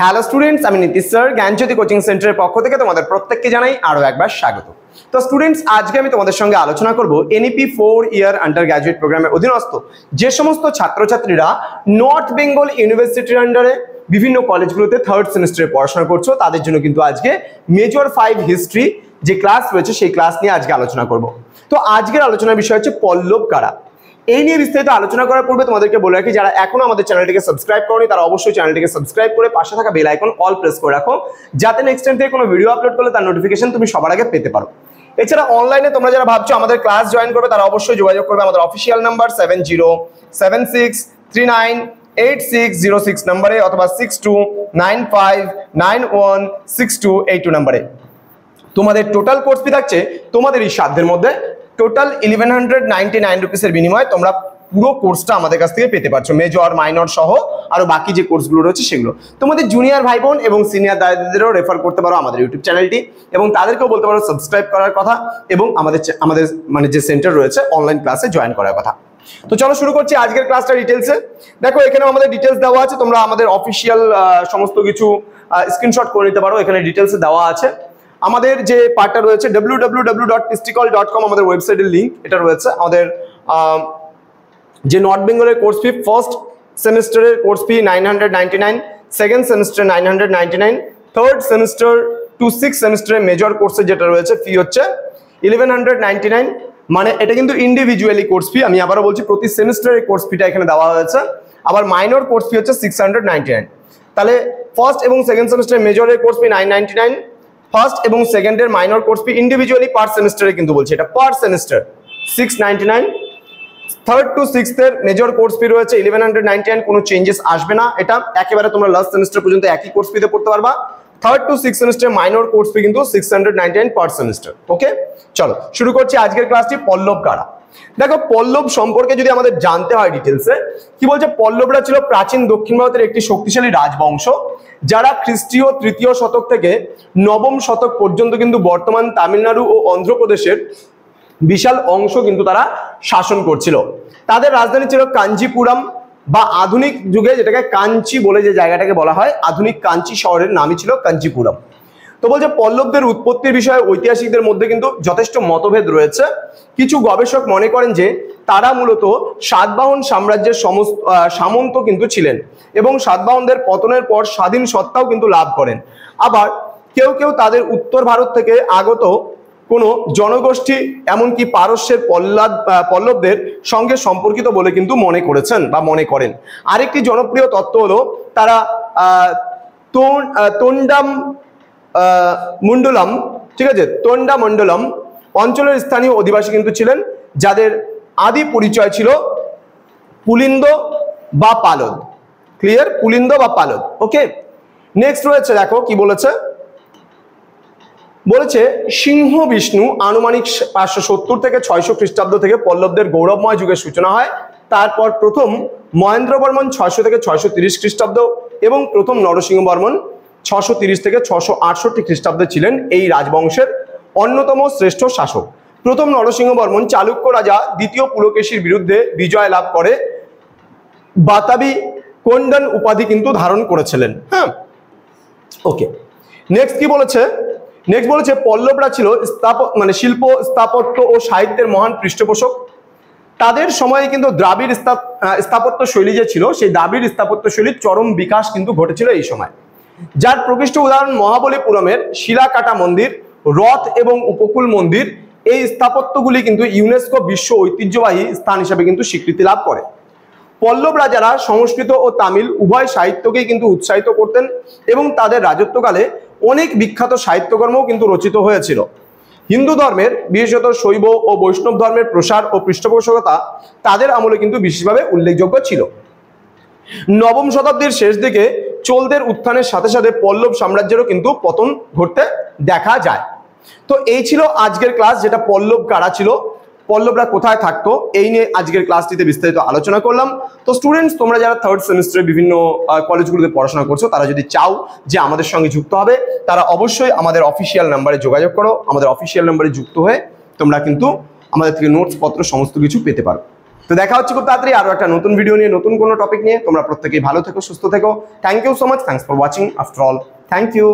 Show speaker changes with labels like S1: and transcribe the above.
S1: Hello students, আমি Nitish sir জ্ঞানজ্যোতি coaching সেন্টারের পক্ষ থেকে তোমাদের প্রত্যেককে জানাই আরো একবার স্বাগত। তো স্টুডেন্টস, আজকে আমি তোমাদের সঙ্গে আলোচনা করব এনইপি 4 ইয়ার আন্ডার গ্র্যাজুয়েট প্রোগ্রামের অধীনস্থ যে সমস্ত ছাত্রছাত্রীরা নর্থ বেঙ্গল ইউনিভার্সিটির আন্ডারে বিভিন্ন কলেজগুলোতে থার্ড সেমিস্টারে পড়াশোনা করছো, তাদের জন্য কিন্তু আজকে মেজর 5 হিস্ট্রি যে ক্লাস রয়েছে সেই ক্লাস নিয়ে আজকে আলোচনা করব। তো আজকের আলোচনার বিষয় হচ্ছে পল্লব কারা। এই নিয়ে বিস্তারিত আলোচনা করার পূর্বে তোমাদেরকে বলে রাখি, যারা এখনো আমাদের চ্যানেলটিকে সাবস্ক্রাইব করনি তারা অবশ্যই চ্যানেলটিকে সাবস্ক্রাইব করে পাশে থাকা বেল আইকন অল প্রেস করে রাখো, যাতে নেক্সট টাইম থেকে কোনো ভিডিও আপলোড করলে তার নোটিফিকেশন তুমি সবার আগে পেতে পারো। এছাড়া অনলাইনে তোমরা যারা ভাবছো আমাদের ক্লাস জয়েন করবে তারা অবশ্যই যোগাযোগ করবে আমাদের অফিসিয়াল নাম্বার 7076398606 নম্বরে অথবা 6295916282 নম্বরে। তোমাদের টোটাল কোর্স ফি থাকছে তোমাদের এই সাধ্যের মধ্যে। টোটাল 1199 রুপিসের বিনিময়ে তোমরা পুরো কোর্সটা আমাদের কাছ থেকে পেতে পারছো, মেজর মাইনর সহ আরো বাকি যে কোর্সগুলো রয়েছে সেগুলো। তোমাদের জুনিয়র ভাই বোন এবং সিনিয়র দাদাদেরও রেফার করতে পারো আমাদের ইউটিউব চ্যানেলটি, এবং তাদেরকেও বলতে পারো সাবস্ক্রাইব করার কথা এবং আমাদের মানে যে সেন্টার রয়েছে অনলাইন ক্লাসে জয়েন করার কথা। তো চলো শুরু করছি আজকের ক্লাসটা ডিটেলসে। দেখো এখানে আমাদের ডিটেলস দেওয়া আছে, তোমরা আমাদের অফিসিয়াল সমস্ত কিছু স্ক্রিনশট করে নিতে পারো, এখানে ডিটেলসে দেওয়া আছে। আমাদের যে পার্টটা রয়েছে www.pisticall.com আমাদের ওয়েবসাইটের লিঙ্ক এটা রয়েছে। আমাদের যে নর্থ বেঙ্গলের কোর্স ফি ফার্স্ট সেমিস্টারের course fee 999, second semester 999, third semester to 6 সেমিস্টারের মেজর কোর্সে যেটা রয়েছে ফি হচ্ছে 1199। মানে এটা কিন্তু ইন্ডিভিজুয়ালি কোর্স ফি, আমি আবারও বলছি প্রতি সেমিস্টারের কোর্স ফিটা এখানে দেওয়া হয়েছে। আবার মাইনর কোর্স ফি হচ্ছে 699। তাহলে ফার্স্ট এবং সেকেন্ড সেমিস্টারের মেজরের কোর্স ফি 999, ফার্স্ট এবং সেকেন্ডের minor course fee individually per সেমিস্টারে কিন্তু বলছি এটা per semester 699। Third to sixth এর মেজর কোর্স ফি রয়েছে 1199, কোনো চেঞ্জেস আসবে না, এটা একেবারে তোমরা লাস্ট সেমিস্টার পর্যন্ত একই কোর্স ফিতে পড়তে পারবা। Third to six semester minor course fee কিন্তু 699 পার সেমিস্টার। ওকে, চলো শুরু করছি আজকের ক্লাসটি। পল্লব কারা। দেখো পল্লব সম্পর্কে যদি আমাদের জানতে হয় ডিটেলসে, কি বলছে, পল্লবরা ছিল প্রাচীন দক্ষিণ ভারতের একটি শক্তিশালী রাজবংশ, যারা খ্রিস্টীয় 3য় শতক থেকে 9ম শতক পর্যন্ত কিন্তু বর্তমান তামিলনাড়ু ও অন্ধ্রপ্রদেশের বিশাল অংশ কিন্তু তারা শাসন করছিল। তাদের রাজধানী ছিল কাঞ্চিপুরম, বা আধুনিক যুগে যেটাকে কাঞ্চি বলে যে জায়গাটাকে বলা হয়, আধুনিক কাঞ্চি শহরের নামই ছিল কাঞ্চিপুরম। তো বলছে পল্লবদের উৎপত্তির বিষয়ে ঐতিহাসিকদের মধ্যে কিন্তু যথেষ্ট মতভেদ রয়েছে। কিছু গবেষক মনে করেন যে তারা মূলত সাতবাহন সাম্রাজ্যের সামন্ত কিন্তু ছিলেন এবং সাতবাহনদের পতনের পর স্বাধীন সত্তাও কিন্তু লাভ করেন। আবার কেউ কেউ তাদের উত্তর ভারত থেকে আগত কোনো জনগোষ্ঠী এমনকি পারস্যের পল্লবদের সঙ্গে সম্পর্কিত বলে কিন্তু মনে করেছেন বা মনে করেন। আরেকটি জনপ্রিয় তত্ত্ব হলো তারা তোন্ডাম মন্ডলম, ঠিক আছে, তোন্ডা মন্ডলম অঞ্চলের স্থানীয় অধিবাসী কিন্তু ছিলেন, যাদের আদি পরিচয় ছিল পুলিন্দ বা পালদ। ক্লিয়ার, পুলিন্দ বা পালদ। ওকে, নেক্সট রয়েছে, দেখো কি বলেছে, বলেছে সিংহ বিষ্ণু আনুমানিক 570 থেকে 600 খ্রিস্টাব্দ থেকে পল্লবদের গৌরবময় যুগের সূচনা হয়। তারপর প্রথম মহেন্দ্র বর্মন 600 থেকে 630 খ্রিস্টাব্দ এবং প্রথম নরসিংহ বর্মন 630 থেকে 668 খ্রিস্টাব্দে ছিলেন এই রাজবংশের অন্যতম শ্রেষ্ঠ শাসক। প্রথম নরসিংহ বর্মন চালুক্য রাজা দ্বিতীয় পুলকেশীর বিরুদ্ধে বিজয় লাভ করে বাতাবি কোন্ডন উপাধি কিন্তু ধারণ করেছিলেন। হ্যাঁ, ওকে, নেক্সট কি বলেছে, নেক্সট বলেছে পল্লবরা ছিল শিল্প, স্থাপত্য ও সাহিত্যের মহান পৃষ্ঠপোষক। তাদের সময়ে কিন্তু দ্রাবিড় স্থাপত্য শৈলী যে ছিল সেই দ্রাবিড় স্থাপত্য শৈলীর চরম বিকাশ কিন্তু ঘটেছিল এই সময়, যার প্রকৃষ্ট উদাহরণ মহাবলীপুরমের শিলাকাটা মন্দির, রথ এবং উপকূল মন্দির। এই স্থাপত্যগুলি কিন্তু ইউনেস্কো বিশ্ব ঐতিহ্যবাহী স্থান হিসেবে কিন্তু স্বীকৃতি লাভ করে। পল্লব রাজারা সংস্কৃত ও তামিল উভয় সাহিত্যকেই কিন্তু উৎসাহিত করতেন এবং তাদের রাজত্বকালে অনেক বিখ্যাত সাহিত্যকর্মও কিন্তু রচিত হয়েছিল। হিন্দু ধর্মের, বিশেষত শৈব ও বৈষ্ণব ধর্মের প্রসার ও পৃষ্ঠপোষকতা তাদের আমলে কিন্তু বিশেষভাবে উল্লেখযোগ্য ছিল। 9ম শতাব্দীর শেষ দিকে চোলদের উত্থানের সাথে সাথে পল্লব সাম্রাজ্যেরও কিন্তু পতন ঘটতে দেখা যায়। তো এই ছিল আজকের ক্লাস, যেটা পল্লব কারা ছিল, পল্লবরা কোথায় থাকতো, এই নিয়ে আজকের ক্লাসটিতে বিস্তারিত আলোচনা করলাম। তো স্টুডেন্টস, তোমরা যারা থার্ড সেমিস্টারে বিভিন্ন কলেজগুলোতে পড়াশোনা করছো তারা যদি চাও যে আমাদের সঙ্গে যুক্ত হবে, তারা অবশ্যই আমাদের অফিসিয়াল নাম্বারে যোগাযোগ করো। আমাদের অফিসিয়াল নাম্বারে যুক্ত হয়ে তোমরা কিন্তু আমাদের থেকে নোটস পত্র সমস্ত কিছু পেতে পারো। তো দেখা হচ্ছে খুব তাড়াতাড়ি আরো একটা নতুন ভিডিও নিয়ে, নতুন কোনো টপিক নিয়ে। তোমরা প্রত্যেকেই ভালো থেকো, সুস্থ থেকো। Thank you so much, thanks for watching after all, thank you.